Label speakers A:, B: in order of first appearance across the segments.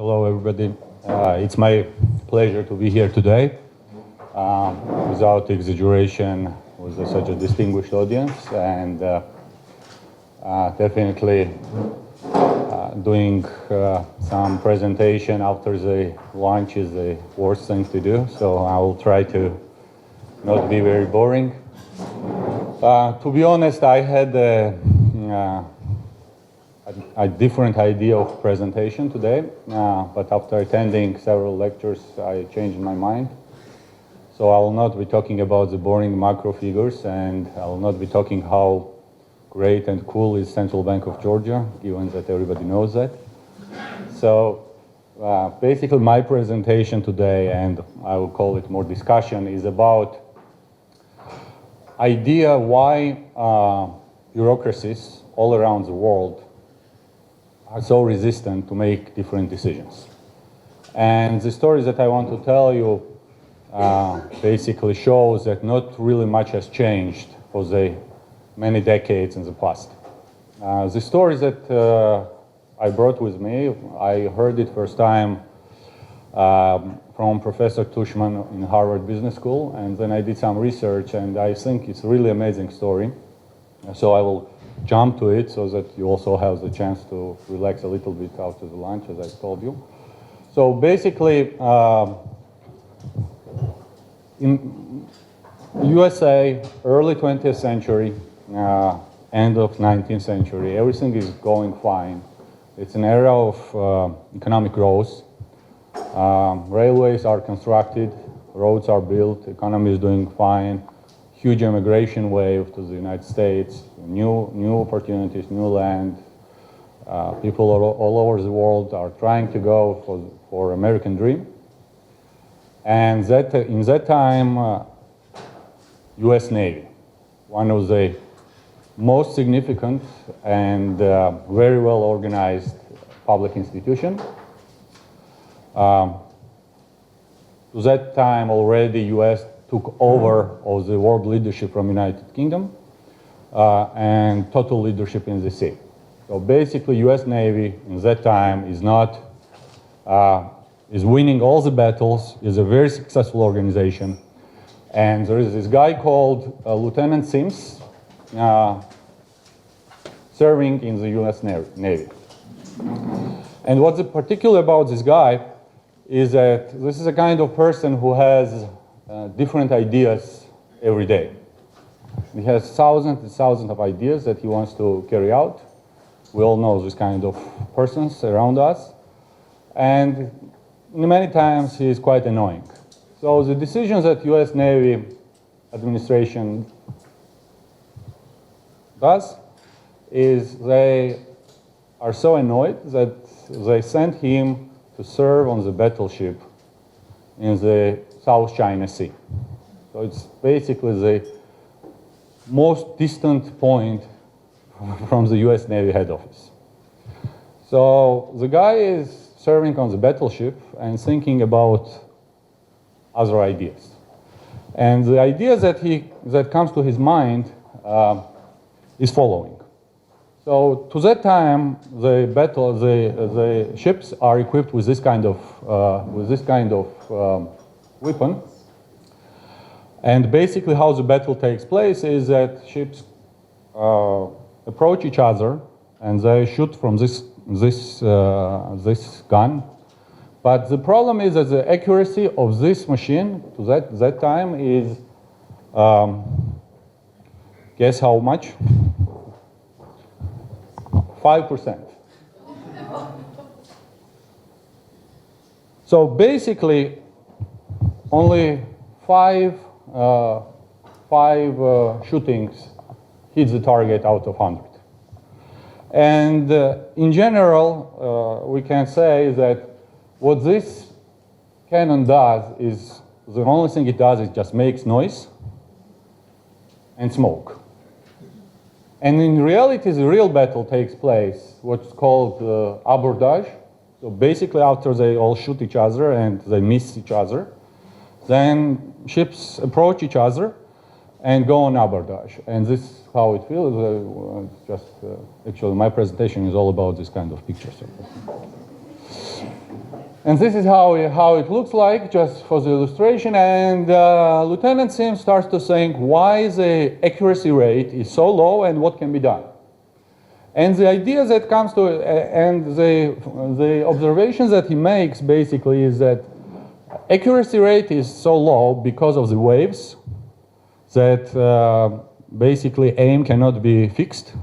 A: Hello, everybody. It's my pleasure to be here today. Without exaggeration, with such a distinguished audience, and definitely doing some presentation after the lunch is the worst thing to do. So I will try to not be very boring. To be honest, I had a different idea of presentation today, but after attending several lectures, I changed my mind. So I will not be talking about the boring macro figures, and I will not be talking how great and cool is Central Bank of Georgia, given that everybody knows that. So basically my presentation today, and I will call it more discussion, is about idea why bureaucracies all around the world are so resistant to make different decisions. And the story that I want to tell you basically shows that not really much has changed for the many decades in the past. The story that I brought with me, I heard it first time from Professor Tushman in Harvard Business School, and then I did some research, and I think it's a really amazing story. So I will jump to it so that you also have the chance to relax a little bit after the lunch, as I told you. So basically, in USA, early 20th century, end of 19th century, everything is going fine. It's an era of economic growth. Railways are constructed, roads are built, economy is doing fine. Huge immigration wave to the United States, new opportunities, new land. People all over the world are trying to go for American dream. And in that time, US Navy, one of the most significant and very well organized public institution. To that time already US took over all the world leadership from United Kingdom and total leadership in the sea. So basically US Navy in that time is winning all the battles, is a very successful organization. And there is this guy called Lieutenant Sims serving in the US Navy. And what's particular about this guy is that this is a kind of person who has different ideas every day. He has thousands and thousands of ideas that he wants to carry out. We all know this kind of persons around us. And many times he is quite annoying. So the decisions that US Navy administration does is they are so annoyed that they send him to serve on the battleship in the South China Sea. So it's basically the most distant point from the US Navy head office. So the guy is serving on the battleship and thinking about other ideas. And the idea that comes to his mind is following. So to that time, the ships are equipped with this kind of weapon. And basically how the battle takes place is that ships approach each other and they shoot from this gun. But the problem is that the accuracy of this machine to that time is, guess how much? 5%. So basically, only five shootings hit the target out of 100. And in general, we can say that what this cannon does is, the only thing it does is just makes noise and smoke. And in reality, the real battle takes place, what's called abordage. So basically after they all shoot each other and they miss each other, then ships approach each other and go on abordage. And this is how it feels. Actually, my presentation is all about this kind of pictures. And this is how it looks like, just for the illustration. And Lieutenant Sim starts to think why the accuracy rate is so low and what can be done. And the idea that comes to, and the observations that he makes basically is that accuracy rate is so low because of the waves that basically aim cannot be fixed.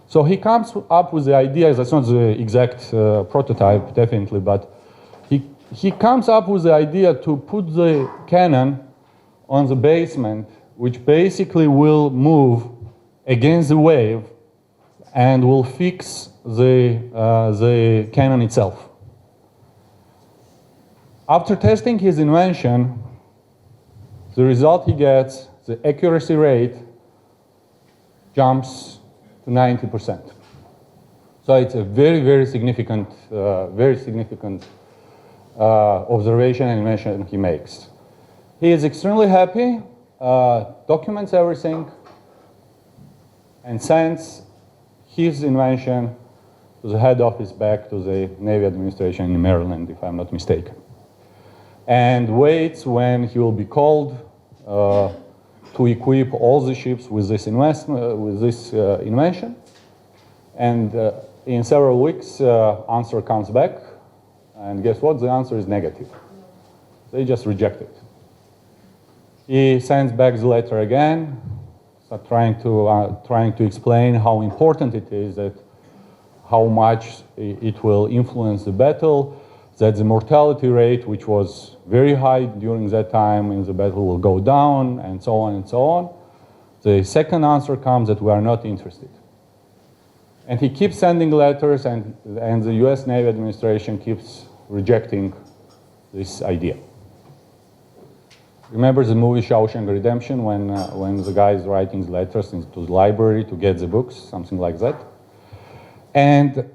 A: So he comes up with the idea, that's not the exact prototype, definitely, but he comes up with the idea to put the cannon on the basement, which basically will move against the wave and will fix the cannon itself. After testing his invention, the result he gets, the accuracy rate jumps to 90%. So it's a very, very significant observation and invention he makes. He is extremely happy, documents everything, and sends his invention to the head office back to the Navy administration in Maryland, if I'm not mistaken. And waits when he will be called to equip all the ships with this invention. And in several weeks, answer comes back. And guess what? The answer is negative. They just reject it. He sends back the letter again, start trying to explain how important it is, that how much it will influence the battle, that the mortality rate, which was very high during that time in the battle, will go down, and so on and so on. The second answer comes that we are not interested. And he keeps sending letters, and the US Navy administration keeps rejecting this idea. Remember the movie Shawshank Redemption when the guy is writing letters into the library to get the books, something like that. And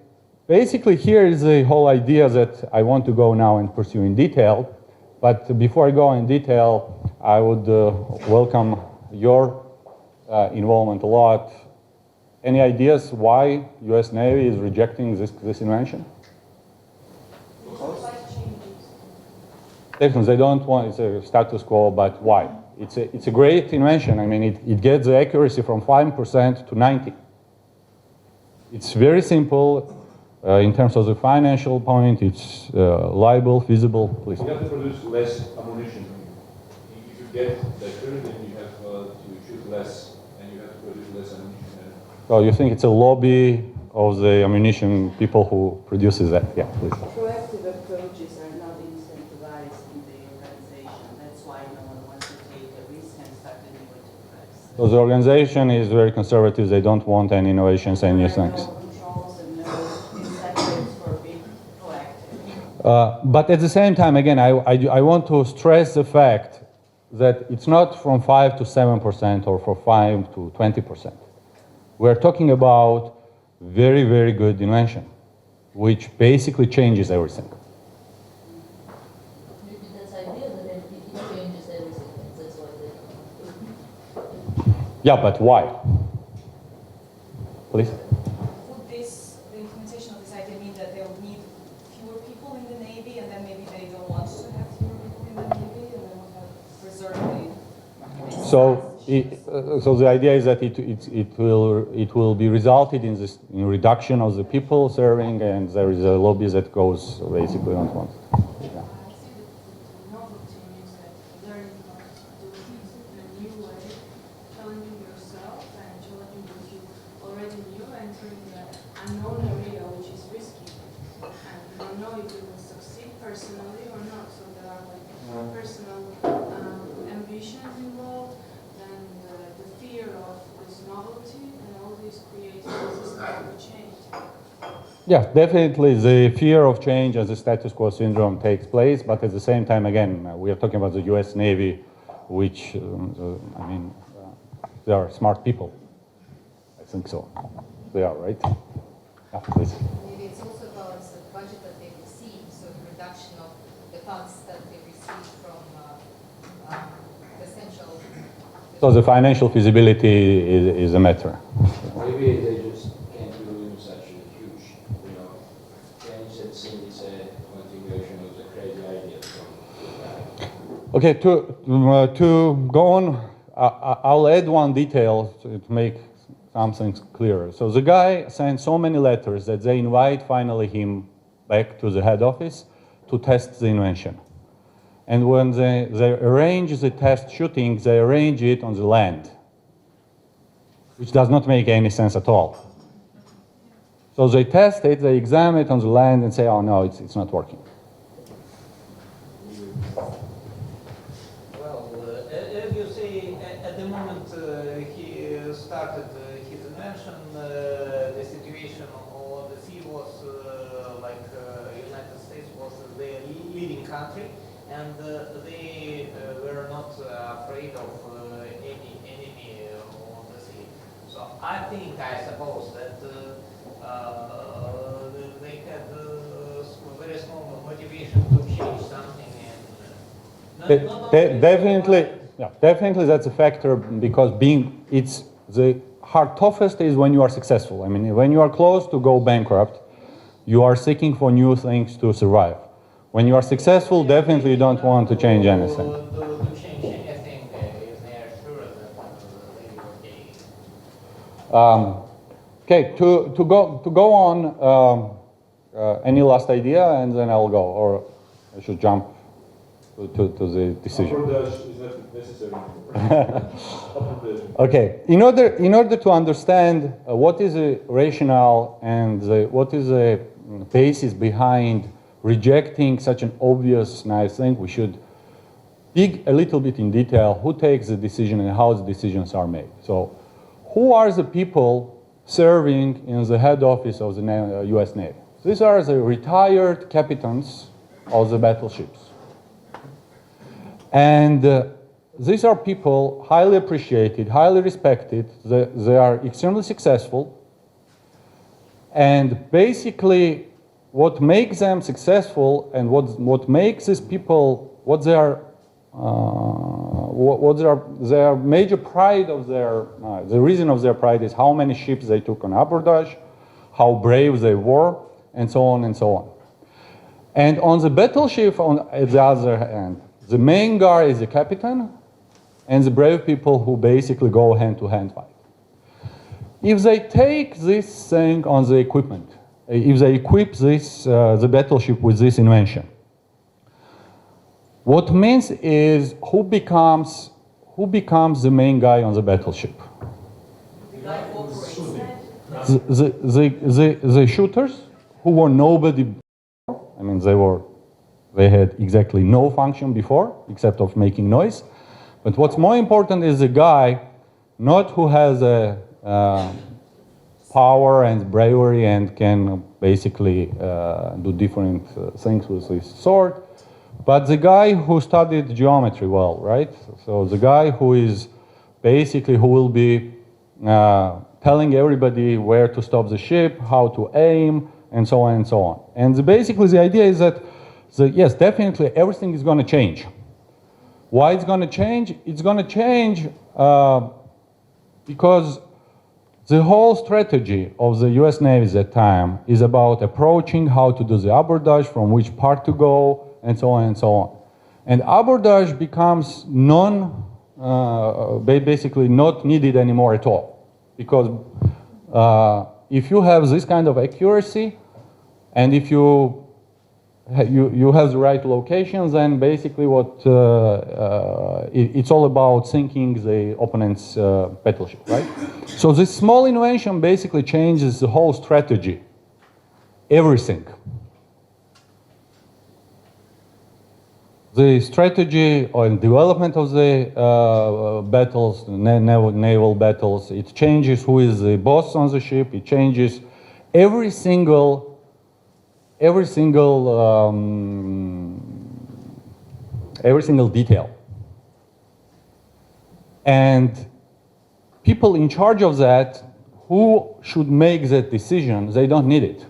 A: basically here is the whole idea that I want to go now and pursue in detail. But before I go in detail, I would welcome your involvement a lot. Any ideas why US Navy is rejecting this invention? Definitely, they don't want, it's a status quo, but why? It's a great invention. I mean, it gets the accuracy from 5% to 90%. It's very simple. In terms of the financial point, it's liable, feasible. Please.
B: You have to produce less ammunition. If you get better, then you have to shoot less, and you have to produce less ammunition.
A: So you think it's a lobby of the ammunition people who produces that? Yeah, please.
C: Proactive approaches are not incentivized in the organization. That's why no one wants to take a risk and start a new enterprise.
A: So the organization is very conservative. They don't want any innovations and new things.
C: No controls and no incentives for being proactive.
A: But at the same time, again, I want to stress the fact that it's not from 5 to 7% or from 5 to 20%. We're talking about very, very good invention, which basically changes everything.
D: Maybe that's idea that it changes everything. That's why they.
A: Yeah, but why? Please.
E: Would the implementation of this idea mean that they'll need fewer people in the Navy, and then maybe they don't want to have fewer people in the Navy, and then we'll have reserve the.
A: So the idea is that it will be resulted in reduction of the people serving, and there is a lobby that goes basically on one. Yeah.
F: I see that the novelty is that learning how to do things in a new way, challenging yourself and challenging what you already knew, entering the unknown area which is risky. And you don't know if you will succeed personally or not. So there are like personal ambitions involved, and the fear of this novelty, and all this creates resistance to change.
A: Yeah, definitely the fear of change as a status quo syndrome takes place, but at the same time, again, we are talking about the US Navy, which, they are smart people. I think so. They are, right? Yeah, please.
D: Maybe it's also about the budget that they receive, so the reduction of the funds that they receive from the central.
A: So the financial feasibility is a matter.
B: Maybe they just can't do such a huge, change that Cindy said, continuation of the
A: Okay, to go on, I'll add one detail to make some things clearer. So the guy sent so many letters that they invite finally him back to the head office to test the invention. And when they arrange the test shooting, they arrange it on the land, which does not make any sense at all. So they test it, they examine it on the land and say, oh no, it's not working.
G: Well, as you say, at the moment he started his invention, the situation on the sea was like United States was the leading country, and they were not afraid of any enemy on the sea. So I suppose that they had very small motivation to change something.
A: Definitely that's a factor, because it's the toughest is when you are successful. I mean, when you are close to go bankrupt, you are seeking for new things to survive. When you are successful, definitely you don't want to change anything.
G: To change anything if they are sure that they will be okay.
A: Okay, to go on, any last idea, and then I'll go, or I should jump to the decision.
B: Abordage is not necessary anymore.
A: Okay, in order to understand what is a rationale and what is a basis behind rejecting such an obvious nice thing, we should dig a little bit in detail who takes the decision and how the decisions are made. So, who are the people serving in the head office of the US Navy? These are the retired captains of the battleships. And these are people highly appreciated, highly respected. They are extremely successful. And basically, what makes them successful and what makes these people, their major pride of the reason of their pride is how many ships they took on abordage, how brave they were, and so on and so on. And on the battleship, on the other hand, the main guy is the captain, and the brave people who basically go hand-to-hand fight. If they take this thing on the equipment, if they equip this, the battleship with this invention, what means is who becomes the main guy on the battleship?
C: The guy who operates.
A: The shooters who were nobody. I mean, they had exactly no function before except of making noise. But what's more important is the guy, not who has a power and bravery and can basically do different things with his sword, but the guy who studied geometry well, right? So the guy who is basically who will be telling everybody where to stop the ship, how to aim, and so on and so on. And basically the idea is that, yes, definitely everything is going to change. Why it's going to change? It's going to change because the whole strategy of the US Navy at that time is about approaching how to do the abordage, from which part to go, and so on and so on. And abordage becomes basically not needed anymore at all. Because if you have this kind of accuracy, and if you have the right locations, then basically it's all about sinking the opponent's battleship, right? So this small invention basically changes the whole strategy, everything. The strategy or development of the battles, naval battles, it changes who is the boss on the ship, it changes every single detail. And people in charge of that, who should make that decision, they don't need it.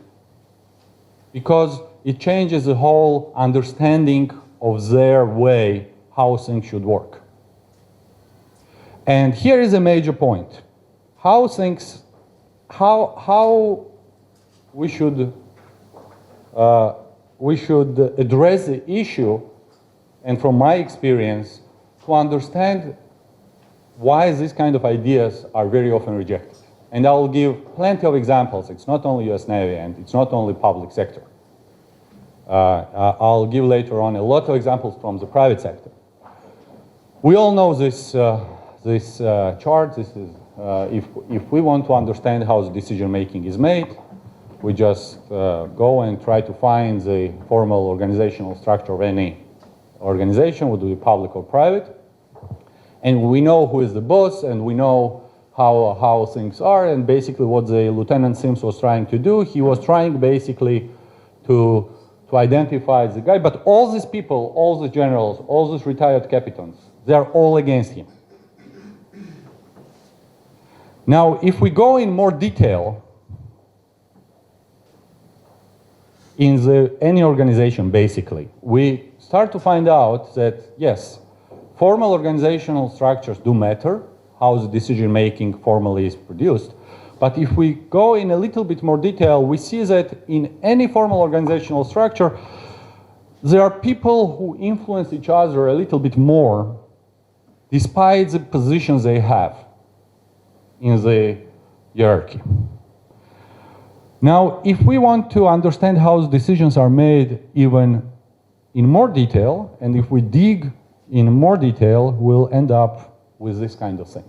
A: Because it changes the whole understanding of their way how things should work. And here is a major point. How we should address the issue and from my experience, to understand why these kind of ideas are very often rejected. And I will give plenty of examples. It's not only US Navy and it's not only public sector. I'll give later on a lot of examples from the private sector. We all know this, this chart. This is, if we want to understand how the decision making is made, we just go and try to find the formal organizational structure of any organization, whether it be public or private. And we know who is the boss, and we know how things are, and basically what the Lieutenant Sims was trying to do, he was trying basically to identify the guy, but all these people, all the generals, all these retired captains, they are all against him. Now, if we go in more detail, in any organization, basically, we start to find out that, yes, formal organizational structures do matter, how the decision-making formally is produced. But if we go in a little bit more detail, we see that in any formal organizational structure, there are people who influence each other a little bit more, despite the positions they have in the hierarchy. Now, if we want to understand how the decisions are made even in more detail, and if we dig in more detail, we'll end up with this kind of thing.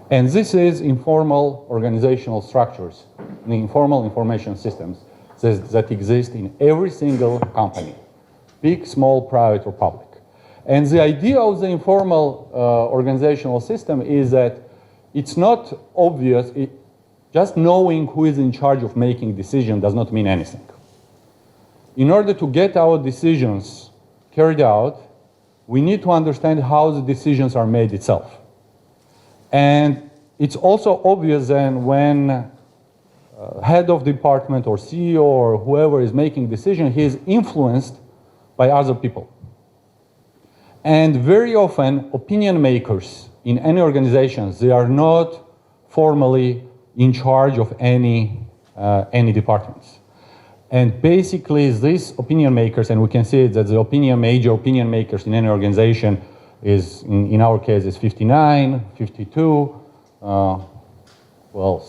A: And this is informal organizational structures, informal information systems that exist in every single company, big, small, private, or public. And the idea of the informal organizational system is that it's not obvious, just knowing who is in charge of making decisions does not mean anything. In order to get our decisions carried out, we need to understand how the decisions are made itself. And it's also obvious then when head of department or CEO or whoever is making decision, he is influenced by other people. And very often, opinion makers in any organizations, they are not formally in charge of any departments. And basically, these opinion makers, and we can see that the major opinion makers in any organization is, in our case, is 59, 52, well,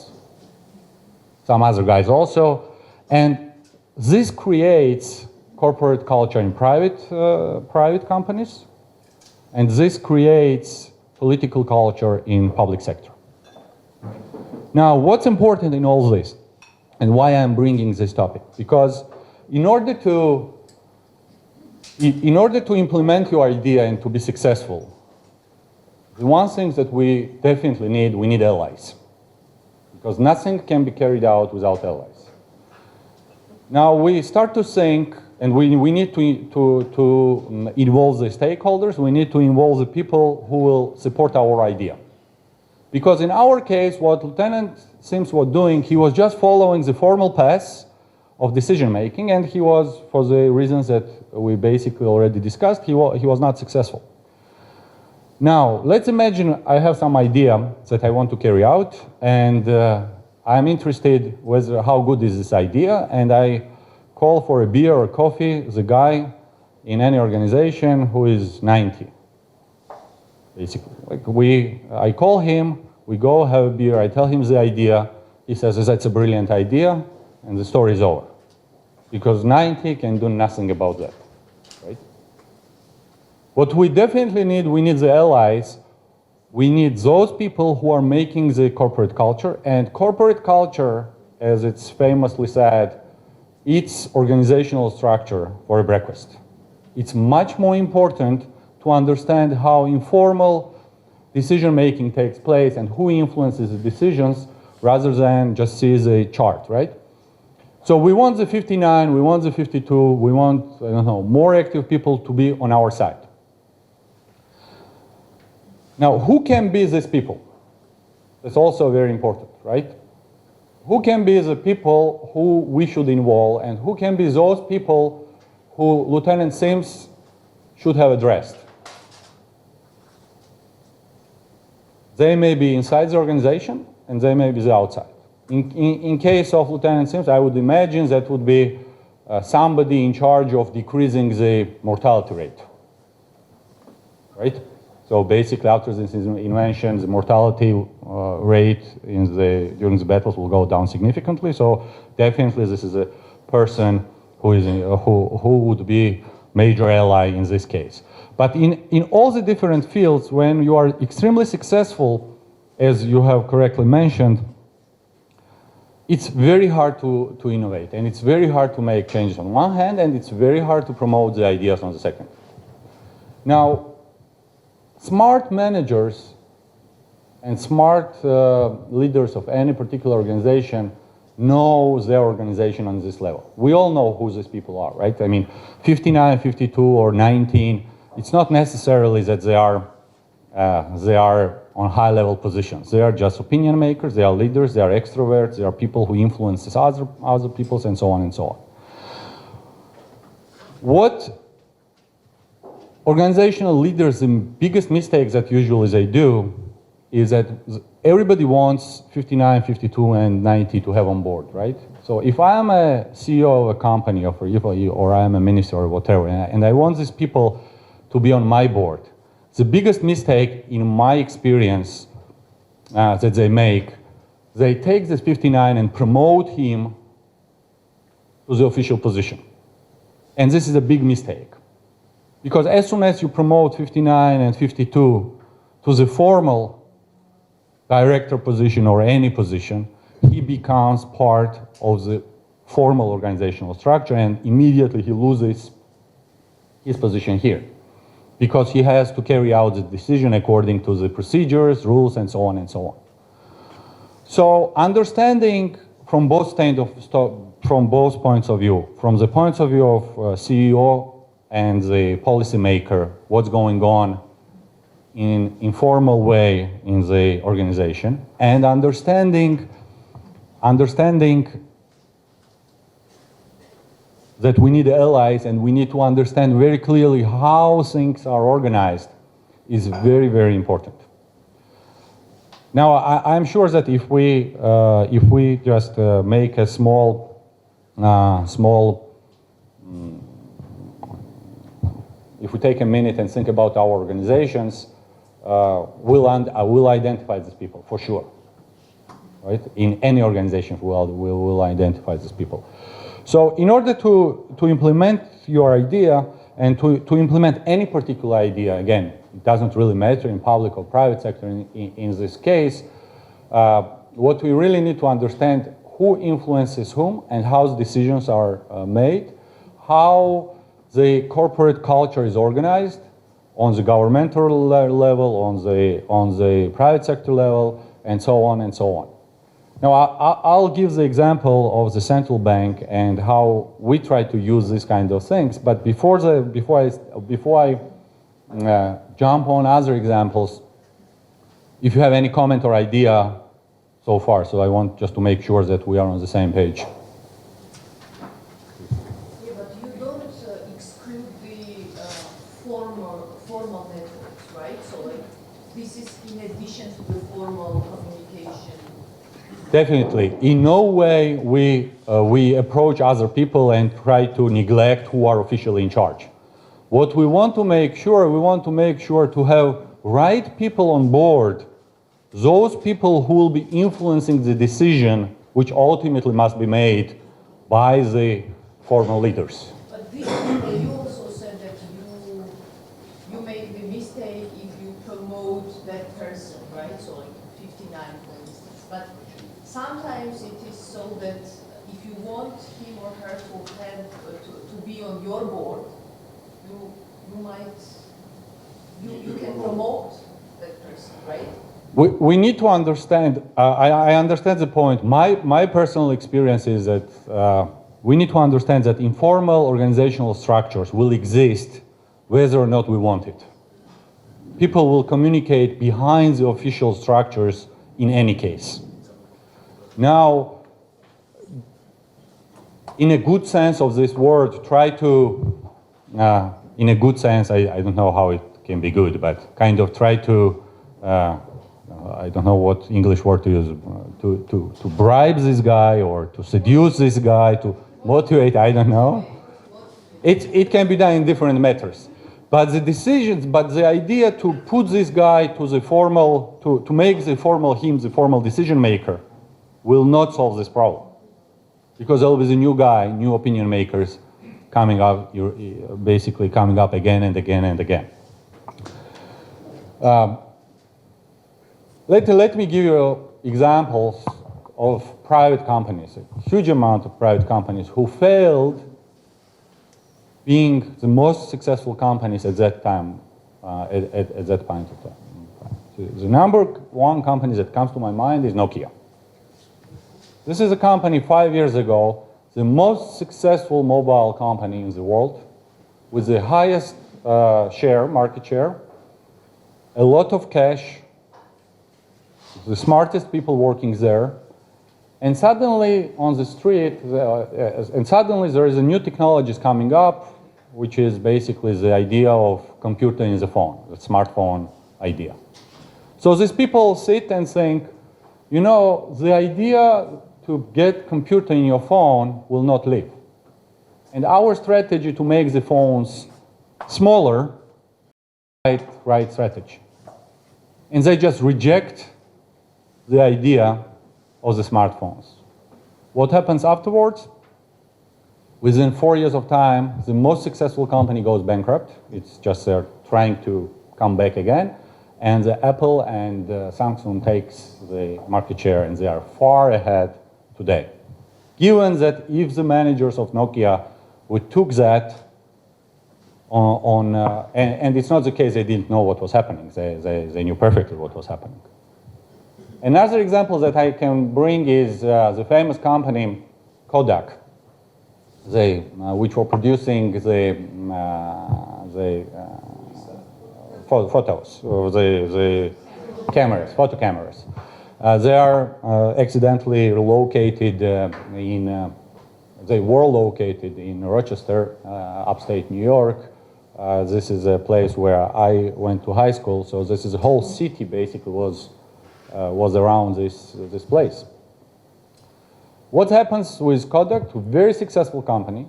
A: some other guys also. And this creates corporate culture in private companies, and this creates political culture in public sector. Now, what's important in all this, and why I'm bringing this topic? Because in order to implement your idea and to be successful, the one thing that we definitely need, we need allies. Because nothing can be carried out without allies. Now we start to think, and we need to involve the stakeholders, we need to involve the people who will support our idea. Because in our case, what Lieutenant Sims was doing, he was just following the formal path of decision making, and he was, for the reasons that we basically already discussed, he was not successful. Now, let's imagine I have some idea that I want to carry out, and I'm interested whether how good is this idea, and I call for a beer or coffee the guy in any organization who is 90. Basically, like I call him, we go have a beer, I tell him the idea, he says that's a brilliant idea, and the story is over. Because 90 can do nothing about that, right? What we definitely need, we need the allies, we need those people who are making the corporate culture, and corporate culture, as it's famously said, it's organizational structure for a breakfast. It's much more important to understand how informal decision-making takes place and who influences the decisions rather than just see the chart, right? So we want the 59, we want the 52, we want, I don't know, more active people to be on our side. Now, who can be these people? That's also very important, right? Who can be the people who we should involve, and who can be those people who Lieutenant Sims should have addressed? They may be inside the organization, and they may be the outside. In case of Lieutenant Sims, I would imagine that would be somebody in charge of decreasing the mortality rate. right? So basically, after this invention, the mortality rate during the battles will go down significantly. So definitely, this is a person who would be major ally in this case. But in all the different fields, when you are extremely successful, as you have correctly mentioned, it's very hard to innovate, and it's very hard to make changes on one hand, and it's very hard to promote the ideas on the second. Now, smart managers and smart leaders of any particular organization know their organization on this level. We all know who these people are, right? I mean, 59, 52, or 19, it's not necessarily that they are on high-level positions. They are just opinion makers, they are leaders, they are extroverts, they are people who influence other people, and so on and so on. What organizational leaders, the biggest mistakes that usually they do is that everybody wants 59, 52, and 90 to have on board, right? So if I am a CEO of a company, or I am a minister or whatever, and I want these people to be on my board, the biggest mistake in my experience that they make, they take this 59 and promote him to the official position. And this is a big mistake. Because as soon as you promote 59 and 52 to the formal director position or any position, he becomes part of the formal organizational structure, and immediately he loses his position here, because he has to carry out the decision according to the procedures, rules, and so on and so on. So understanding from both points of view, from the points of view of CEO and the policymaker, what's going on in informal way in the organization, and understanding that we need allies, and we need to understand very clearly how things are organized, is very, very important. Now, I'm sure that if we just make a if we take a minute and think about our organizations, we'll identify these people for sure, right? In any organization, we will identify these people. So in order to implement your idea, and to implement any particular idea, again, it doesn't really matter in public or private sector in this case, what we really need to understand who influences whom and how the decisions are made, how the corporate culture is organized on the governmental level, on the private sector level, and so on and so on. Now, I'll give the example of the central bank and how we try to use these kind of things. But before I jump on other examples, if you have any comment or idea so far, so I want just to make sure that we are on the same page.
H: Yeah, but you don't exclude the formal networks, right? So like this is in addition to the formal communication.
A: Definitely. In no way we approach other people and try to neglect who are officially in charge. What we want to make sure to have right people on board, those people who will be influencing the decision which ultimately must be made by the formal leaders.
H: But this, you also said that you make the mistake if you promote that person, right? So like 59, for instance. But sometimes it is so that if you want him or her to have to be on your board, you can promote that person, right?
A: We need to understand. I understand the point. My personal experience is that we need to understand that informal organizational structures will exist whether or not we want it. People will communicate behind the official structures in any case. Now, in a good sense of this word, try to, in a good sense, I don't know how it can be good, but kind of try to, I don't know what English word to use, to bribe this guy or to seduce this guy, to motivate, I don't know. It can be done in different matters. But the decisions, but the idea to put this guy to the formal, to make the formal decision maker, will not solve this problem. Because there will be a new guy, new opinion makers coming up, basically coming up again and again and again. Let me give you examples of private companies, a huge amount of private companies who failed being the most successful companies at that time, at that point of time. The number one company that comes to my mind is Nokia. This is a company 5 years ago, the most successful mobile company in the world, with the highest market share, a lot of cash, the smartest people working there, and suddenly on the street, there is a new technologies coming up, which is basically the idea of computer in the phone, the smartphone idea. So these people sit and think, you know, the idea to get computer in your phone will not live. And our strategy to make the phones smaller, right strategy. And they just reject the idea of the smartphones. What happens afterwards? Within 4 years of time, the most successful company goes bankrupt. It's just they're trying to come back again. And the Apple and Samsung takes the market share, and they are far ahead today. Given that if the managers of Nokia would took that and it's not the case they didn't know what was happening. They knew perfectly what was happening. Another example that I can bring is the famous company Kodak, which were producing the photos, or the cameras, photo cameras. They are accidentally located they were located in Rochester, upstate New York. This is a place where I went to high school, so this is the whole city basically was around this place. What happens with Kodak? A very successful company,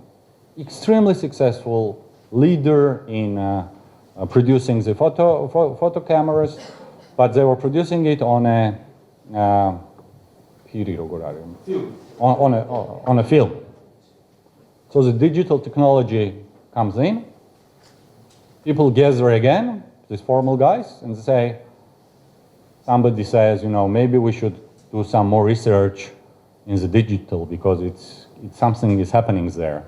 A: extremely successful leader in producing the photo cameras, but they were producing it on a on a film. So the digital technology comes in, people gather again, these formal guys, and say, somebody says, you know, maybe we should do some more research in the digital because it's something is happening there.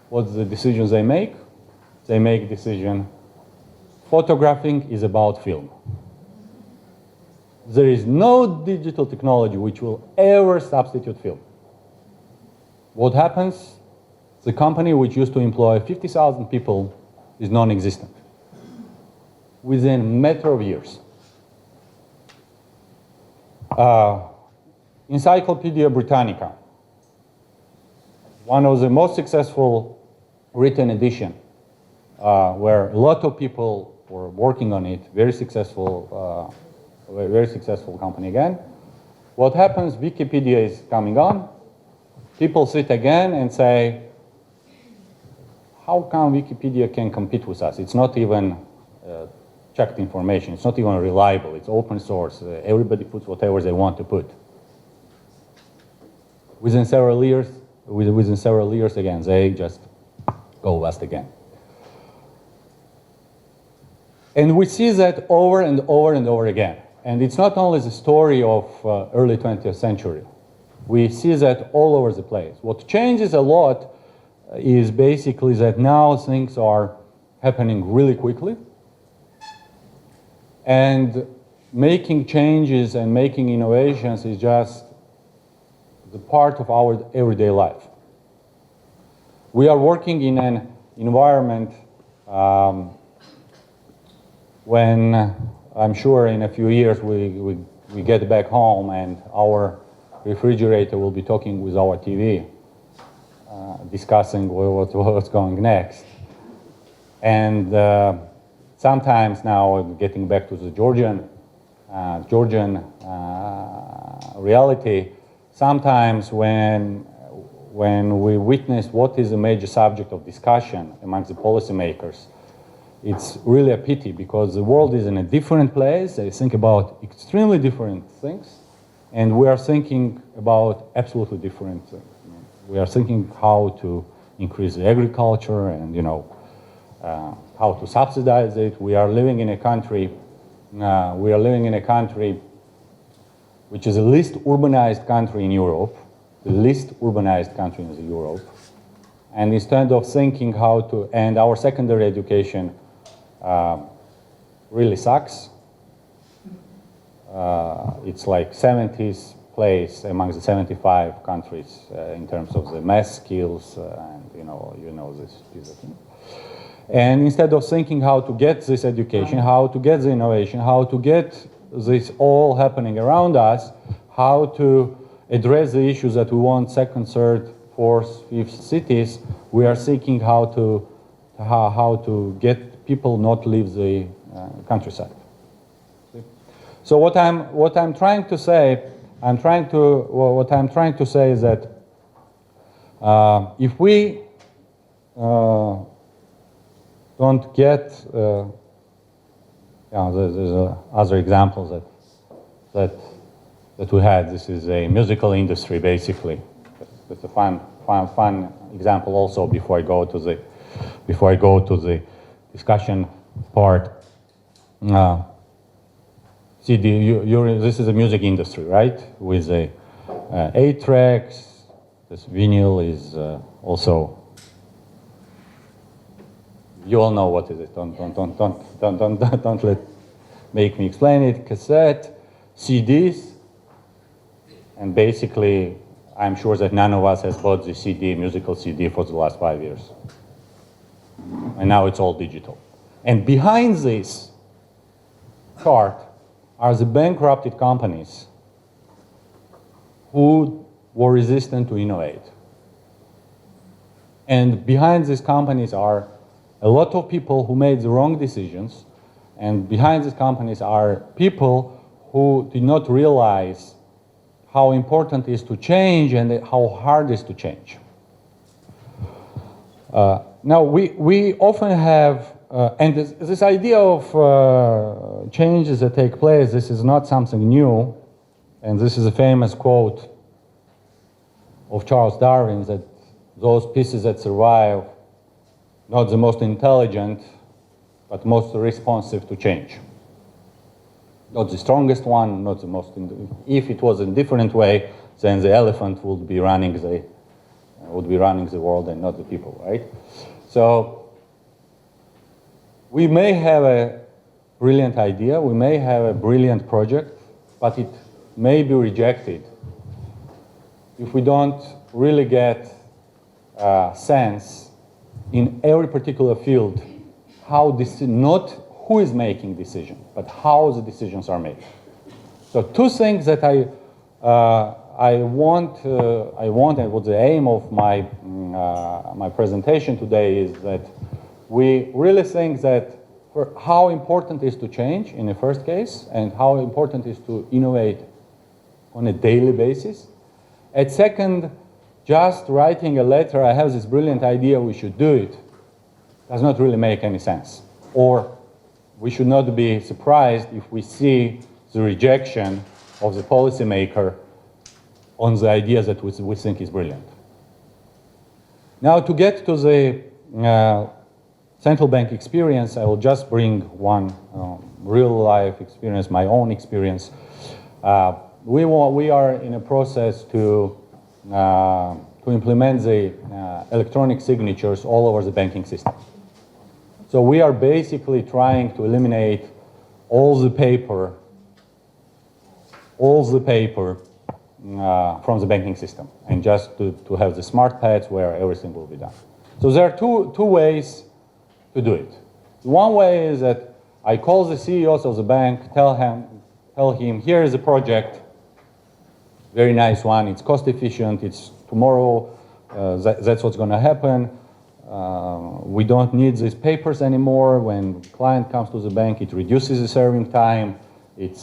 A: What's the decisions they make? They make decision, photographing is about film. There is no digital technology which will ever substitute film. What happens? The company which used to employ 50,000 people is non-existent within a matter of years. Encyclopedia Britannica, one of the most successful written edition, where a lot of people were working on it, very successful company again. What happens? Wikipedia is coming on. People sit again and say, how come Wikipedia can compete with us? It's not even checked information. It's not even reliable. It's open source. Everybody puts whatever they want to put. Within several years again, they just go west again. And we see that over and over and over again. And it's not only the story of early 20th century. We see that all over the place. What changes a lot is basically that now things are happening really quickly. And making changes and making innovations is just the part of our everyday life. We are working in an environment when I'm sure in a few years we get back home and our refrigerator will be talking with our TV, discussing what's going next. And sometimes now, getting back to the Georgian reality, sometimes when we witness what is a major subject of discussion amongst the policymakers, it's really a pity because the world is in a different place. They think about extremely different things, and we are thinking about absolutely different things. We are thinking how to increase the agriculture and, how to subsidize it. We are living in a country. Which is the least urbanized country in Europe, the least urbanized country in Europe. And instead of thinking how to, and our secondary education really sucks. It's like 70th place among the 75 countries in terms of the math skills, and this thing. And instead of thinking how to get this education, how to get the innovation, how to get this all happening around us, how to address the issues that we want second, third, fourth, fifth cities, we are seeking how to get people not leave the countryside. So what I'm trying to say is that if we don't get there's other examples that we had. This is a musical industry, basically. It's a fun example. Also, before I go to the discussion part. This is a music industry, right? With 8 tracks. This vinyl is also. You all know what is it. Don't make me explain it. Cassette, CDs, and basically, I'm sure that none of us has bought the CD, musical CD, for the last 5 years. And now it's all digital. And behind this chart are the bankrupted companies who were resistant to innovate. And behind these companies are a lot of people who made the wrong decisions, and behind these companies are people who did not realize how important it is to change and how hard it is to change. Now, we often have, and this idea of changes that take place, this is not something new, and this is a famous quote of Charles Darwin, that those species that survive, not the most intelligent, but most responsive to change. Not the strongest one, not the most. If it was a different way, then the elephant would be running the world and not the people, right? So we may have a brilliant idea, we may have a brilliant project, but it may be rejected if we don't really get a sense in every particular field how this, not who is making decisions, but how the decisions are made. So 2 things that I want, and what the aim of my my presentation today is that we really think that for how important it is to change in the first case, and how important it is to innovate on a daily basis. At second, just writing a letter, I have this brilliant idea, we should do it, does not really make any sense. Or we should not be surprised if we see the rejection of the policymaker on the idea that we think is brilliant. Now, to get to the central bank experience, I will just bring one real-life experience, my own experience. We are in a process to implement the electronic signatures all over the banking system. So we are basically trying to eliminate all the paper from the banking system, and just to have the smart pads where everything will be done. So there are two ways to do it. One way is that I call the CEOs of the bank, tell him, here is a project, very nice one, it's cost efficient, it's tomorrow, that's what's going to happen. We don't need these papers anymore. When client comes to the bank, it reduces the serving time, it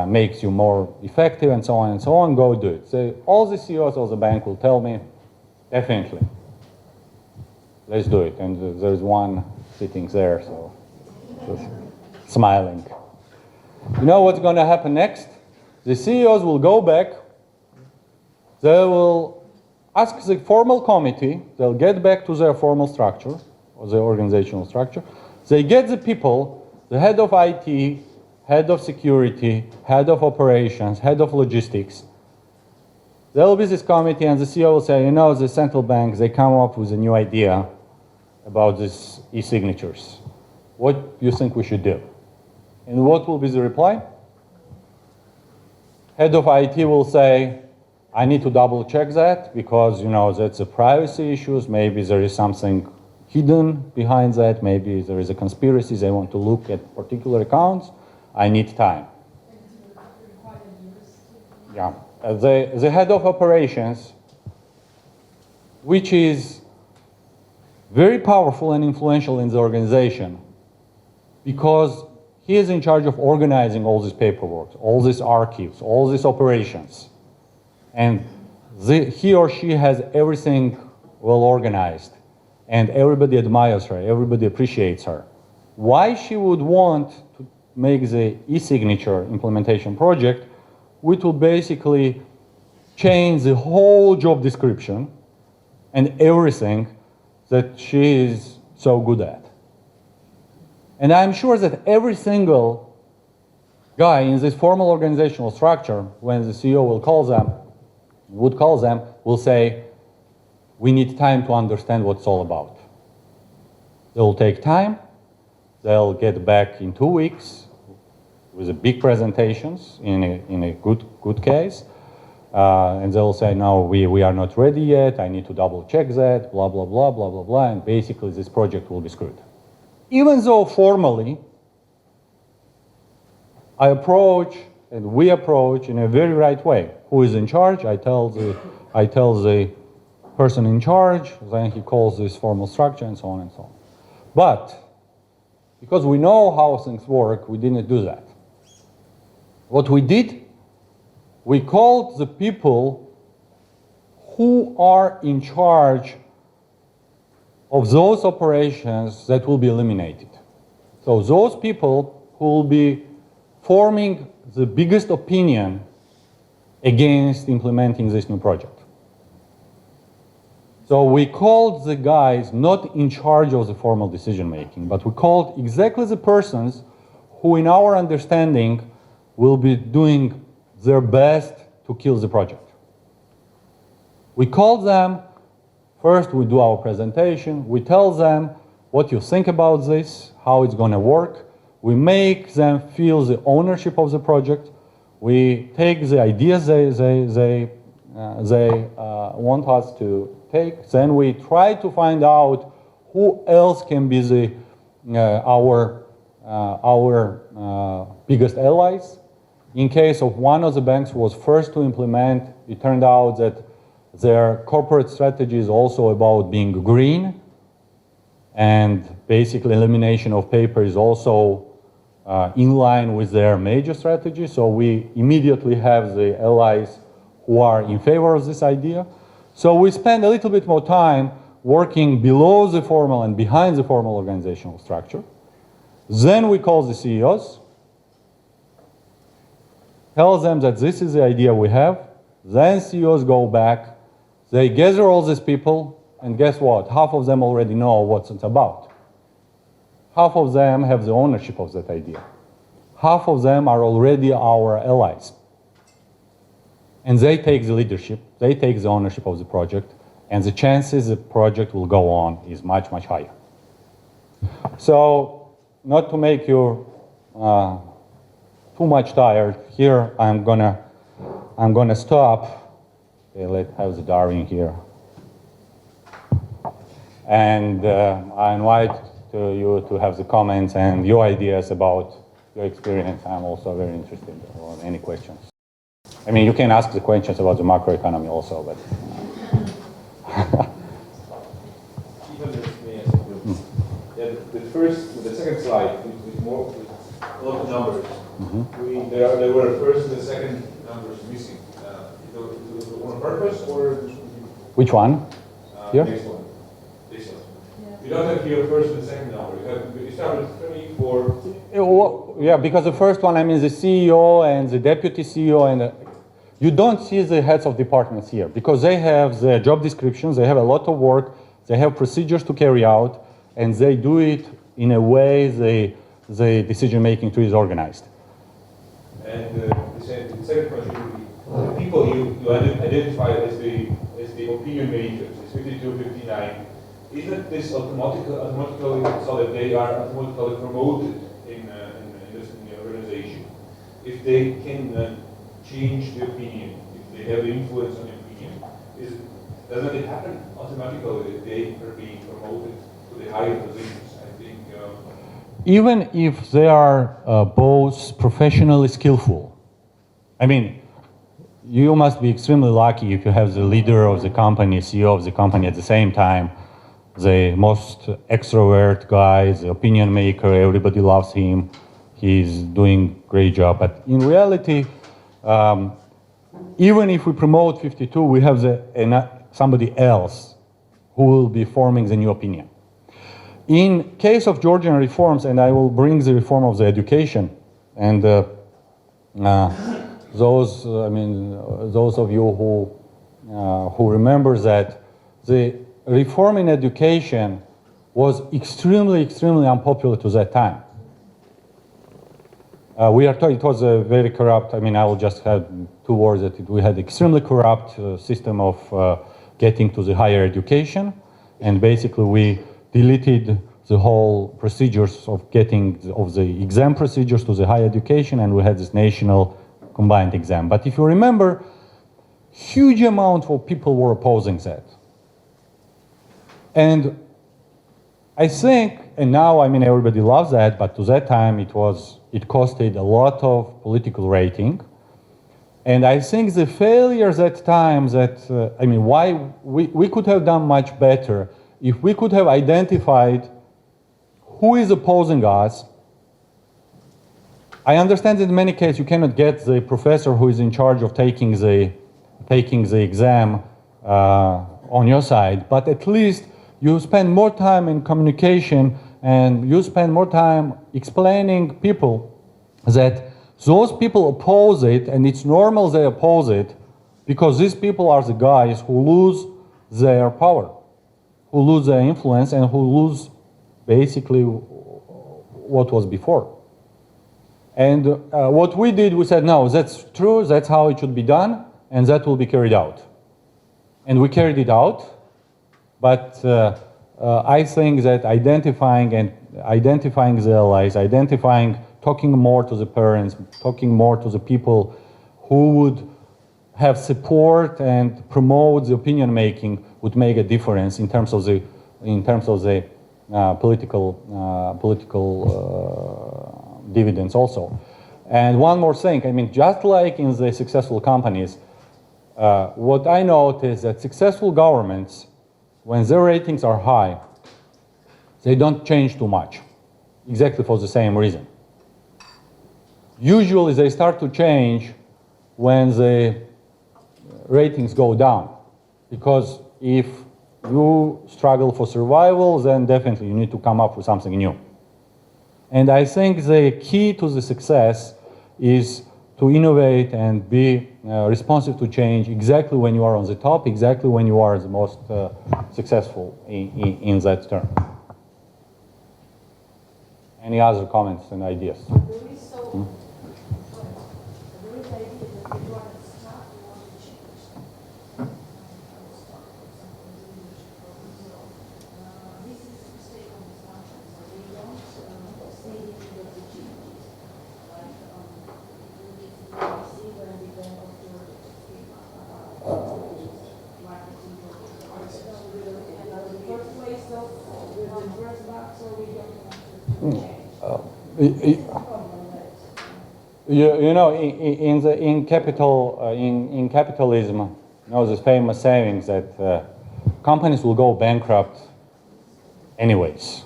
A: makes you more effective, and so on, go do it. So all the CEOs of the bank will tell me, definitely, let's do it. And there's one sitting there, so just smiling. You know what's going to happen next? The CEOs will go back. They will ask the formal committee. They'll get back to their formal structure, or their organizational structure. They get the people, the head of IT, head of security, head of operations, head of logistics. There will be this committee, and the CEO will say, you know, the central bank, they come up with a new idea about these e-signatures. What do you think we should do? And what will be the reply? Head of IT will say, I need to double check that because, you know, that's a privacy issues. Maybe there is something hidden behind that. Maybe there is a conspiracy. They want to look at particular accounts. I need time. Yeah. The head of operations, which is very powerful and influential in the organization because he is in charge of organizing all this paperwork, all these archives, all these operations. And he or she has everything well organized. And everybody admires her, everybody appreciates her. Why she would want to make the e-signature implementation project, which will basically change the whole job description and everything that she is so good at. And I'm sure that every single guy in this formal organizational structure, when the CEO will call them, will say, we need time to understand what it's all about. They'll take time. They'll get back in 2 weeks with the big presentations in a good case. And they'll say, no, we are not ready yet. I need to double check that, blah, blah, blah, blah, blah, blah. And basically this project will be screwed. Even though formally, I approach and we approach in a very right way. Who is in charge? I tell the person in charge, then he calls this formal structure and so on and so on. But because we know how things work, we didn't do that. What we did, we called the people who are in charge of those operations that will be eliminated. So those people who will be forming the biggest opinion against implementing this new project. So we called the guys not in charge of the formal decision making, but we called exactly the persons who in our understanding will be doing their best to kill the project. We called them, first we do our presentation, we tell them what you think about this, how it's going to work. We make them feel the ownership of the project. We take the ideas they want us to take. Then we try to find out who else can be our biggest allies. In case of one of the banks who was first to implement, it turned out that their corporate strategy is also about being green, and basically elimination of paper is also in line with their major strategy. So we immediately have the allies who are in favor of this idea. So we spend a little bit more time working below the formal and behind the formal organizational structure. Then we call the CEOs, tell them that this is the idea we have. Then CEOs go back, they gather all these people, and guess what? Half of them already know what it's about. Half of them have the ownership of that idea. Half of them are already our allies. And they take the leadership, they take the ownership of the project, and the chances the project will go on is much, much higher. So, not to make you too much tired, here I'm gonna stop. Okay, let's have the Darwin here. And I invite you to have the comments and your ideas about your experience. I'm also very interested in any questions. I mean, you can ask the questions about the macroeconomy also, but.
B: The second slide with a lot of numbers. There were first and the second numbers missing. It was on purpose or?
A: Which one? Here?
B: Next one. This one. don't have here first and second number. You start with 3, 4.
A: Yeah, because the first one, I mean, the CEO and the deputy CEO, and you don't see the heads of departments here because they have the job descriptions, they have a lot of work, they have procedures to carry out, and they do it in a way the decision-making tree is organized.
B: And the second question would be, the people you identify as the opinion makers, is 52, 59, isn't this automatically so that they are automatically promoted in the organization? If they can change the opinion, if they have influence on the opinion, doesn't it happen automatically that they are being promoted to the higher positions? I think.
A: Even if they are both professionally skillful, I mean, you must be extremely lucky if you have the leader of the company, CEO of the company at the same time, the most extrovert guy, the opinion maker, everybody loves him, he's doing a great job. But in reality, even if we promote 52, we have somebody else who will be forming the new opinion. In case of Georgian reforms, and I will bring the reform of the education, and those of you who remember that the reform in education was extremely unpopular to that time. We are told it was a very corrupt. I mean, I will just have 2 words that we had extremely corrupt system of getting to the higher education, and basically we deleted the whole procedures of getting of the exam procedures to the higher education, and we had this national combined exam. But if you remember, huge amount of people were opposing that. And I think, and now I mean everybody loves that, but to that time it costed a lot of political rating. And I think the failures at times why we could have done much better if we could have identified who is opposing us. I understand that in many cases you cannot get the professor who is in charge of taking the exam on your side, but at least you spend more time in communication and you spend more time explaining people that those people oppose it, and it's normal they oppose it because these people are the guys who lose their power, who lose their influence, and who lose basically what was before. And what we did, we said, no, that's true, that's how it should be done, and that will be carried out. And we carried it out, but I think that identifying the allies, talking more to the parents, talking more to the people who would have support and promote the opinion making would make a difference in terms of the political dividends also. And one more thing, I mean, just like in the successful companies, what I notice that successful governments, when their ratings are high, they don't change too much, exactly for the same reason. Usually they start to change when the ratings go down, because if you struggle for survival, then definitely you need to come up with something new. And I think the key to the success is to innovate and be responsive to change exactly when you are on the top, exactly when you are the most successful in that term. Any other comments and ideas? You know, in capitalism, you know, this famous saying that companies will go bankrupt anyways.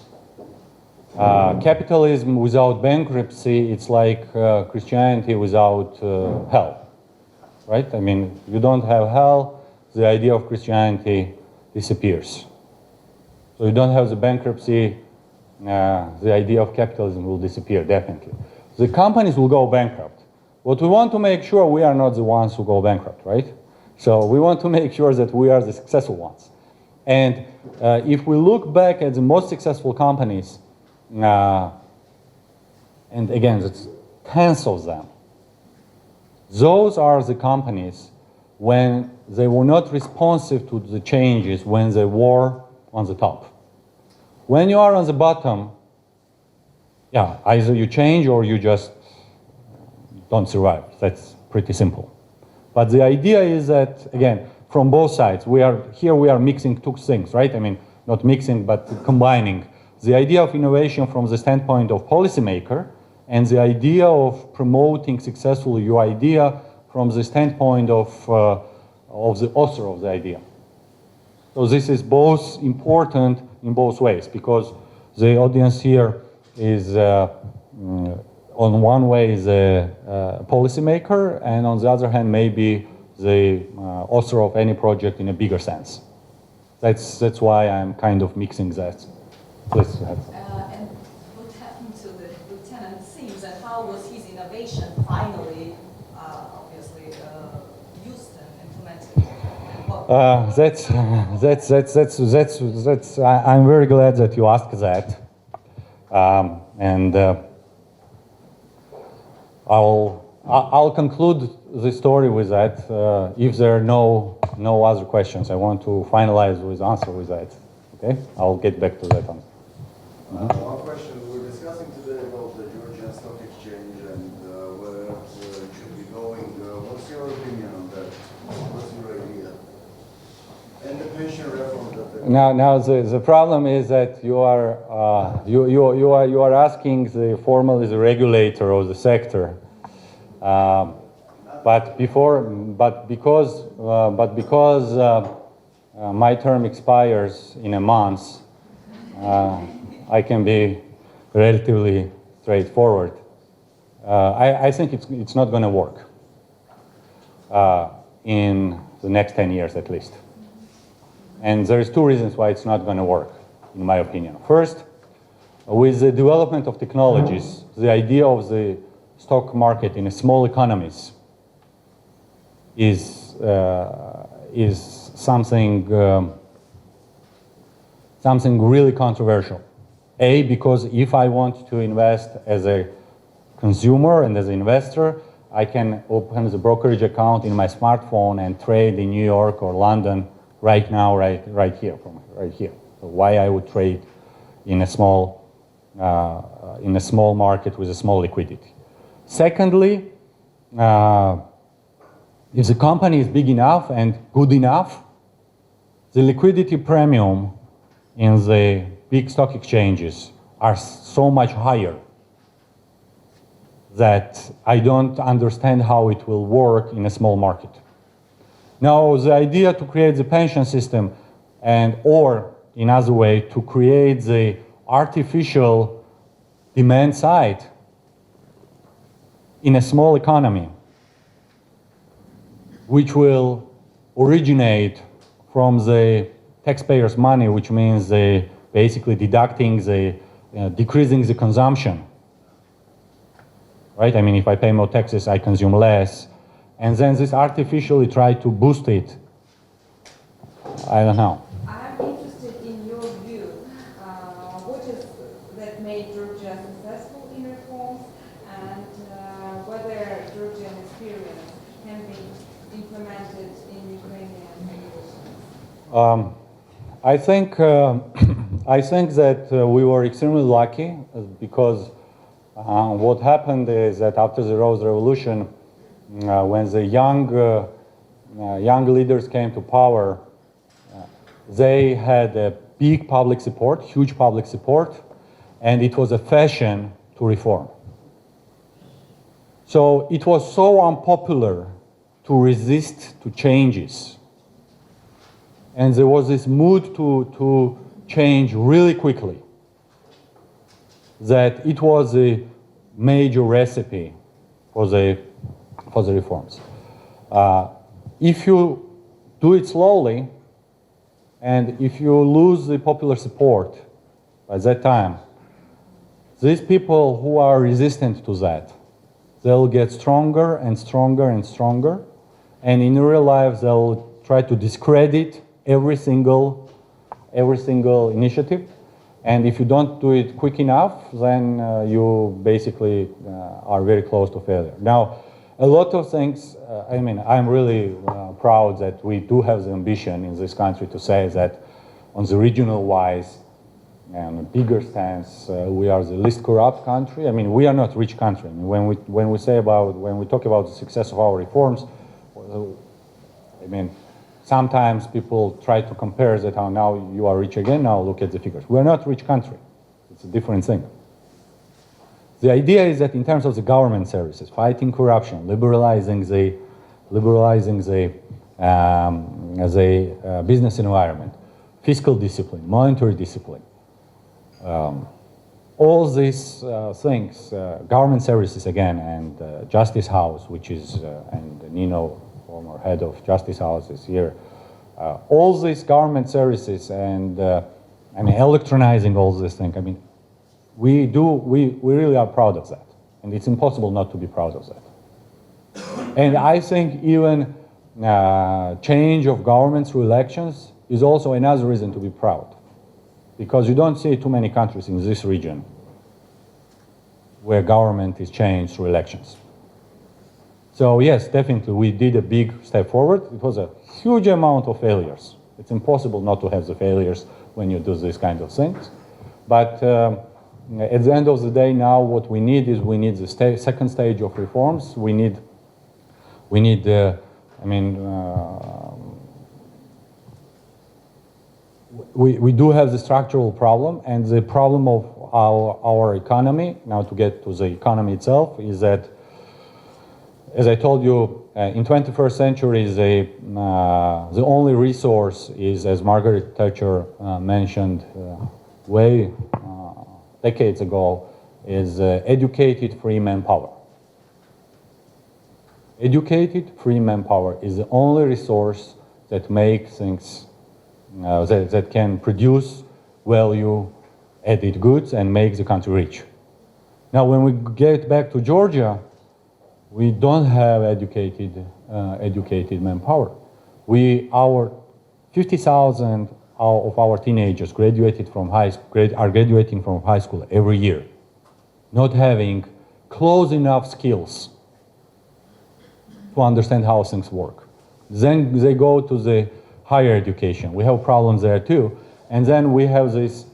A: Capitalism without bankruptcy, it's like Christianity without hell, right? I mean, if you don't have hell, the idea of Christianity disappears. So you don't have the bankruptcy, the idea of capitalism will disappear, definitely. The companies will go bankrupt. What we want to make sure, we are not the ones who go bankrupt, right? So we want to make sure that we are the successful ones. And if we look back at the most successful companies, and again, it's tens of them, those are the companies when they were not responsive to the changes when they were on the top. When you are on the bottom, yeah, either you change or you just don't survive. That's pretty simple. But the idea is that, again, from both sides, we are mixing two things, right? I mean, not mixing, but combining. The idea of innovation from the standpoint of policymaker and the idea of promoting successfully your idea from the standpoint of the author of the idea. So this is both important in both ways, because the audience here is, on one way, is a policymaker, and on the other hand, maybe the author of any project in a bigger sense. That's why I'm kind of mixing that. Please have.
E: And what happened to the Lieutenant Sims, and how was his innovation finally, obviously, used and implemented?
A: I'm very glad that you asked that, I'll conclude the story with that. If there are no other questions, I want to finalize with answer with that. Okay, I'll get back to that answer.
I: One question, we're discussing today about the Georgian Stock Exchange and where it should be going. What's your opinion on that? What's your idea? And the pension reform that
A: Now the problem is that you are asking the formally the regulator of the sector, but because my term expires in a month, I can be relatively straightforward. I think it's not going to work in the next 10 years at least. And there's two reasons why it's not going to work, in my opinion. First, with the development of technologies, the idea of the stock market in small economies is something really controversial. Because if I want to invest as a consumer and as an investor, I can open the brokerage account in my smartphone and trade in New York or London right now, right here. So why I would trade in a small market with a small liquidity? Secondly, if the company is big enough and good enough, the liquidity premium in the big stock exchanges are so much higher that I don't understand how it will work in a small market. Now, the idea to create the pension system or in other way, to create the artificial demand side in a small economy, which will originate from the taxpayers' money, which means basically deducting decreasing the consumption. Right? I mean, if I pay more taxes, I consume less. And then this artificially try to boost it. I don't know.
J: I'm interested in your view. What is that made Georgia successful in reforms, and whether Georgian experience can be implemented in Ukrainian conditions?
A: I think that we were extremely lucky because what happened is that after the Rose Revolution, when the young leaders came to power, they had a big public support, huge public support, and it was a fashion to reform. So it was so unpopular to resist to changes. And there was this mood to change really quickly, that it was a major recipe for the reforms. If you do it slowly, And if you lose the popular support by that time, these people who are resistant to that, they'll get stronger and stronger and stronger. And in real life, they'll try to discredit every single initiative. And if you don't do it quick enough, then you basically are very close to failure. Now, a lot of things, I mean, I'm really proud that we do have the ambition in this country to say that on the regional wise and a bigger stance, we are the least corrupt country. I mean, we are not a rich country. I mean, when we talk about the success of our reforms, I mean, sometimes people try to compare that, oh, now you are rich again, now look at the figures. We're not a rich country. It's a different thing. The idea is that in terms of the government services, fighting corruption, liberalizing the business environment, fiscal discipline, monetary discipline, all these things, government services again, and Justice House, which is, and Nino, former head of Justice House, is here. All these government services and I mean, electronizing all these things, I mean, we really are proud of that. And it's impossible not to be proud of that. And I think even change of government through elections is also another reason to be proud. Because you don't see too many countries in this region where government is changed through elections. So yes, definitely we did a big step forward. It was a huge amount of failures. It's impossible not to have the failures when you do these kind of things. But at the end of the day now what we need is we need the second stage of reforms. We do have the structural problem, and the problem of our economy, now to get to the economy itself, is that, as I told you, in 21st century, the only resource is, as Margaret Thatcher mentioned decades ago, is educated free manpower. Educated free manpower is the only resource that makes things that can produce value-added goods and make the country rich. Now, when we get back to Georgia, we don't have educated manpower. Our 50,000 of our teenagers are graduating from high school every year, not having close enough skills to understand how things work. Then they go to the higher education. We have problems there too. And then we have this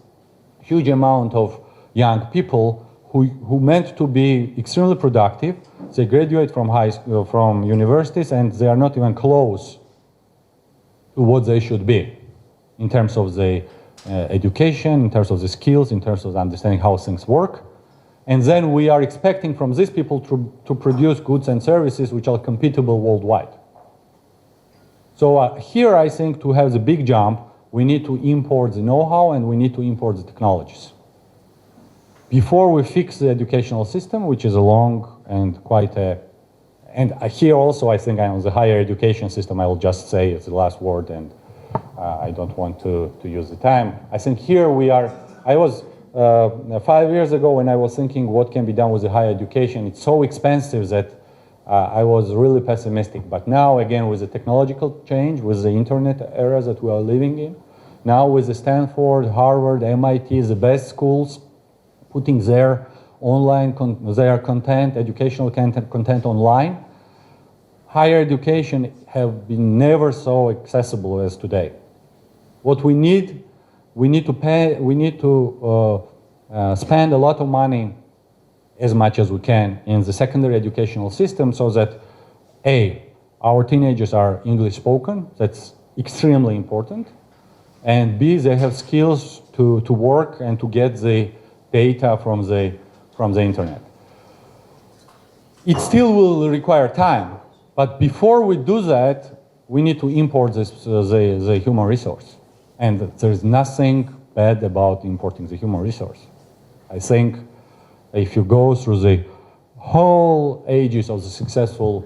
A: huge amount of young people who meant to be extremely productive. They graduate from universities and they are not even close to what they should be in terms of the education, in terms of the skills, in terms of understanding how things work. And then we are expecting from these people to produce goods and services which are compatible worldwide. So here I think to have the big jump, we need to import the know-how and we need to import the technologies. Before we fix the educational system, which is a long and quite a, and here also I think on the higher education system, I will just say it's the last word and I don't want to use the time. I think here we are, I was 5 years ago when I was thinking what can be done with the higher education, it's so expensive that I was really pessimistic. But now again with the technological change, with the internet era that we are living in, now with the Stanford, Harvard, MIT, the best schools, putting their their content, educational content online, higher education have been never so accessible as today. What we need to spend a lot of money, as much as we can, in the secondary educational system so that A, our teenagers are English spoken, that's extremely important, and B, they have skills to work and to get the data from the internet. It still will require time, but before we do that, we need to import the human resource. And there's nothing bad about importing the human resource. I think if you go through the whole ages of the successful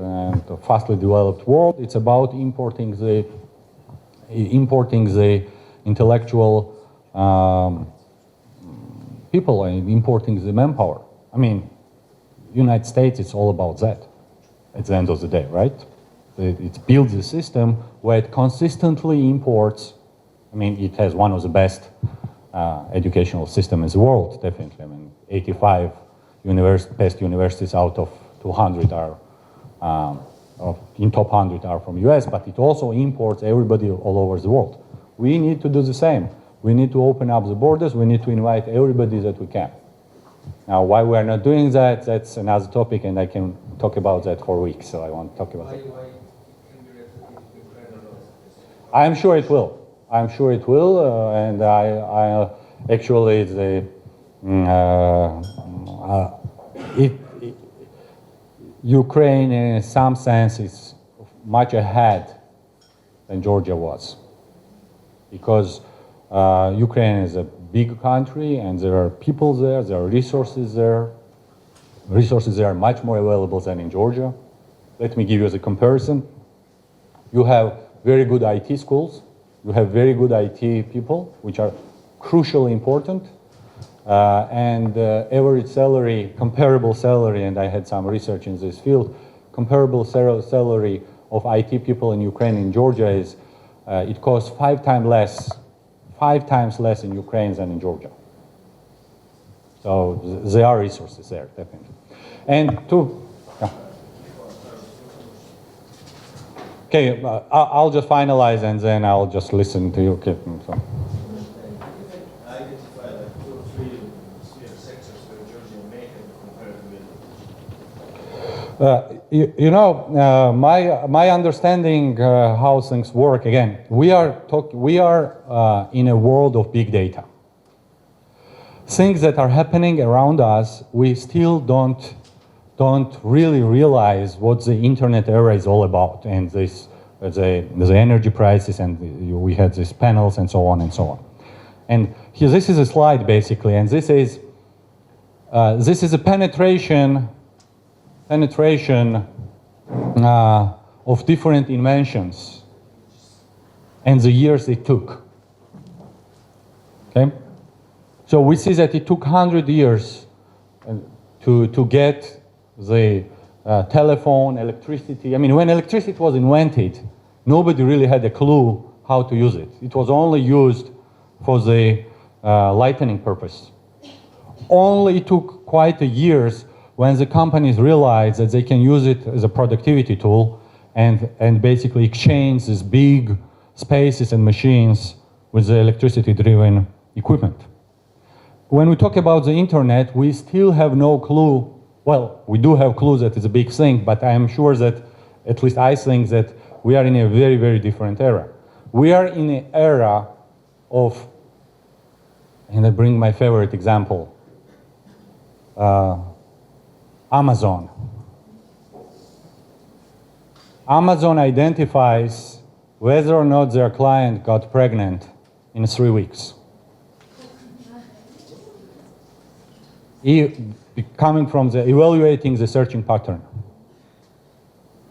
A: and fastly developed world, it's about importing the importing the intellectual people and importing the manpower. I mean, United States, it's all about that at the end of the day, right? It builds a system where it consistently imports. I mean, it has one of the best educational systems in the world, definitely. I mean, 85 best universities out of 200 are, in top 100 are from US, but it also imports everybody all over the world. We need to do the same. We need to open up the borders. We need to invite everybody that we can. Now, why we are not doing that, that's another topic, and I can talk about that for weeks, so I won't talk about it.
G: Why can we replicate Ukraine or not?
A: I'm sure it will. I'm sure it will, and I actually Ukraine in some sense is much ahead than Georgia was, because Ukraine is a big country and there are people there, there are resources there. Resources there are much more available than in Georgia. Let me give you as a comparison. You have very good IT schools. You have very good IT people, which are crucially important. And average salary, comparable salary, and I had some research in this field, comparable salary of IT people in Ukraine and Georgia is, it costs 5 times less in Ukraine than in Georgia. So there are resources there, definitely. And okay, I'll just finalize and then I'll just listen to you. Okay, so.
K: Identify like 2 or 3 sectors where Georgia may have compared with.
A: My understanding how things work. Again, we are in a world of big data. Things that are happening around us, we still don't really realize what the internet era is all about, and the energy prices, and we had these panels and so on and so on. And here, this is a slide basically, and this is a penetration of different inventions and the years it took. Okay, so we see that it took 100 years to get the telephone, electricity. I mean, when electricity was invented, nobody really had a clue how to use it. It was only used for the lightning purpose. Only it took quite a years when the companies realized that they can use it as a productivity tool and basically exchange these big spaces and machines with the electricity-driven equipment. When we talk about the internet, we still have no clue. Well, we do have clues that it's a big thing, but I am sure that, at least I think that we are in a very, very different era. We are in an era of, and I bring my favorite example, Amazon. Amazon identifies whether or not their client got pregnant in 3 weeks. Coming from evaluating the searching pattern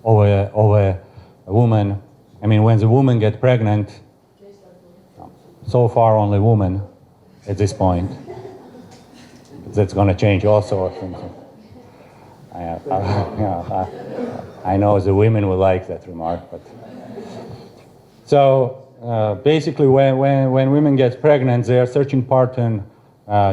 A: of a woman. I mean, when the woman gets pregnant, so far only women at this point. That's going to change also, I think. I know the women will like that remark, but so basically, when women get pregnant, their searching pattern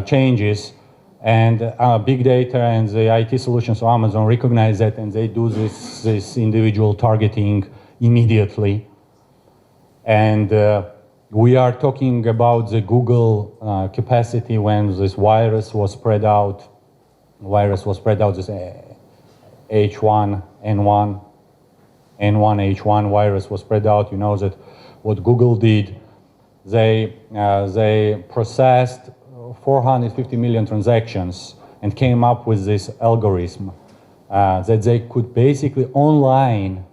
A: changes, and big data and the IT solutions of Amazon recognize that, and they do this individual targeting immediately. And we are talking about the Google capacity when this virus was spread out. This H1N1 H1 virus was spread out. You know that what Google did, they processed 450 million transactions and came up with this algorithm that they could basically online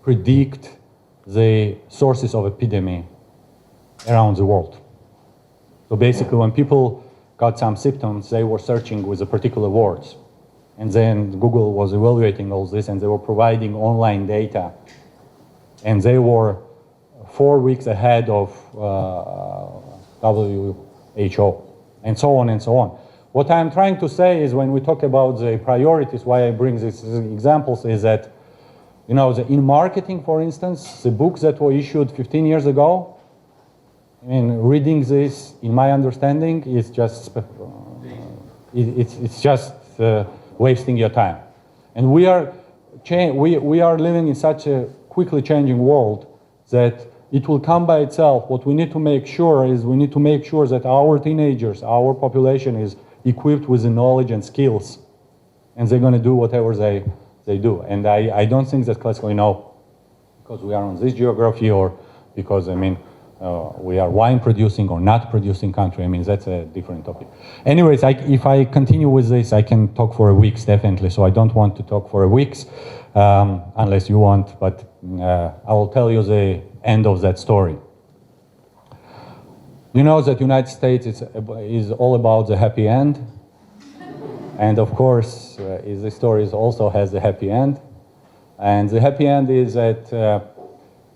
A: predict the sources of epidemic around the world. So basically, when people got some symptoms, they were searching with a particular words. And then Google was evaluating all this, and they were providing online data. And they were 4 weeks ahead of WHO, and so on and so on. What I'm trying to say is when we talk about the priorities, why I bring these examples is that, you know, in marketing, for instance, the books that were issued 15 years ago, I mean, reading this, in my understanding, is just, it's just wasting your time. And we are living in such a quickly changing world that it will come by itself. What we need to make sure is we need to make sure that our teenagers, our population is equipped with the knowledge and skills, and they're going to do whatever they do. And I don't think that classically, no, because we are on this geography or because, I mean, we are wine producing or not producing country. I mean, that's a different topic. Anyways, if I continue with this, I can talk for weeks, definitely. So I don't want to talk for weeks, unless you want, but I will tell you the end of that story. You know that United States is all about the happy end. And of course, the story also has a happy end. And the happy end is that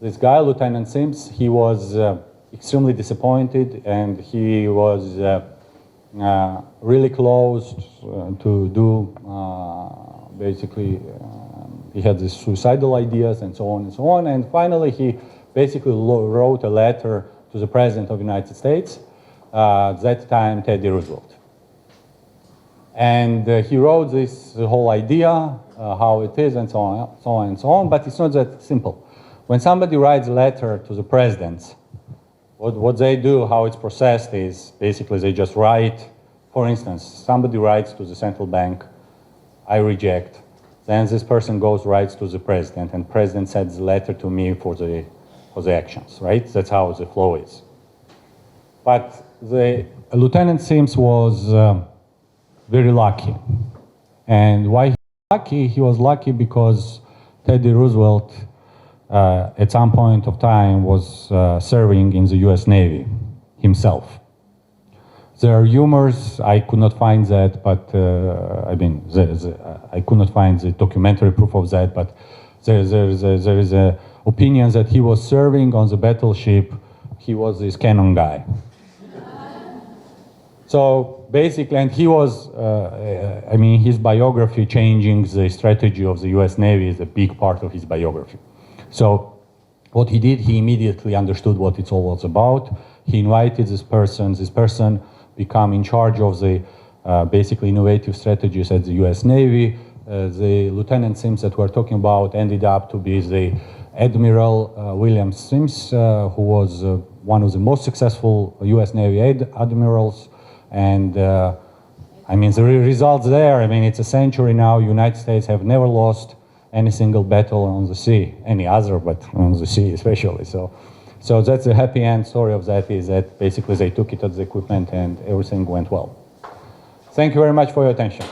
A: this guy, Lieutenant Sims, he was extremely disappointed, and he was really close to do, basically, he had these suicidal ideas and so on and so on. And finally, he basically wrote a letter to the President of the United States, at that time, Teddy Roosevelt. And he wrote this whole idea, how it is, and so on, so on, and so on, but it's not that simple. When somebody writes a letter to the president, what they do, how it's processed is, basically they just write, for instance, somebody writes to the central bank, I reject. Then this person writes to the president, and president sends a letter to me for the actions, right? That's how the flow is. But Lieutenant Sims was very lucky. And why he was lucky? He was lucky because Teddy Roosevelt, at some point of time, was serving in the US Navy himself. There are rumors, I could not find that, but I mean, I could not find the documentary proof of that, but there is a opinion that he was serving on the battleship, he was this cannon guy. So basically, and he was, I mean, his biography changing the strategy of the US Navy is a big part of his biography. So what he did, he immediately understood what it's all about. He invited this person become in charge of the basically innovative strategies at the US Navy. The Lieutenant Sims that we're talking about ended up to be the Admiral William Sims, who was one of the most successful US Navy admirals. And I mean, the results there, I mean, it's a century now. United States have never lost any single battle on the sea, any other, but on the sea especially. So that's the happy end story of that, is that basically they took it as the equipment and everything went well. Thank you very much for your attention.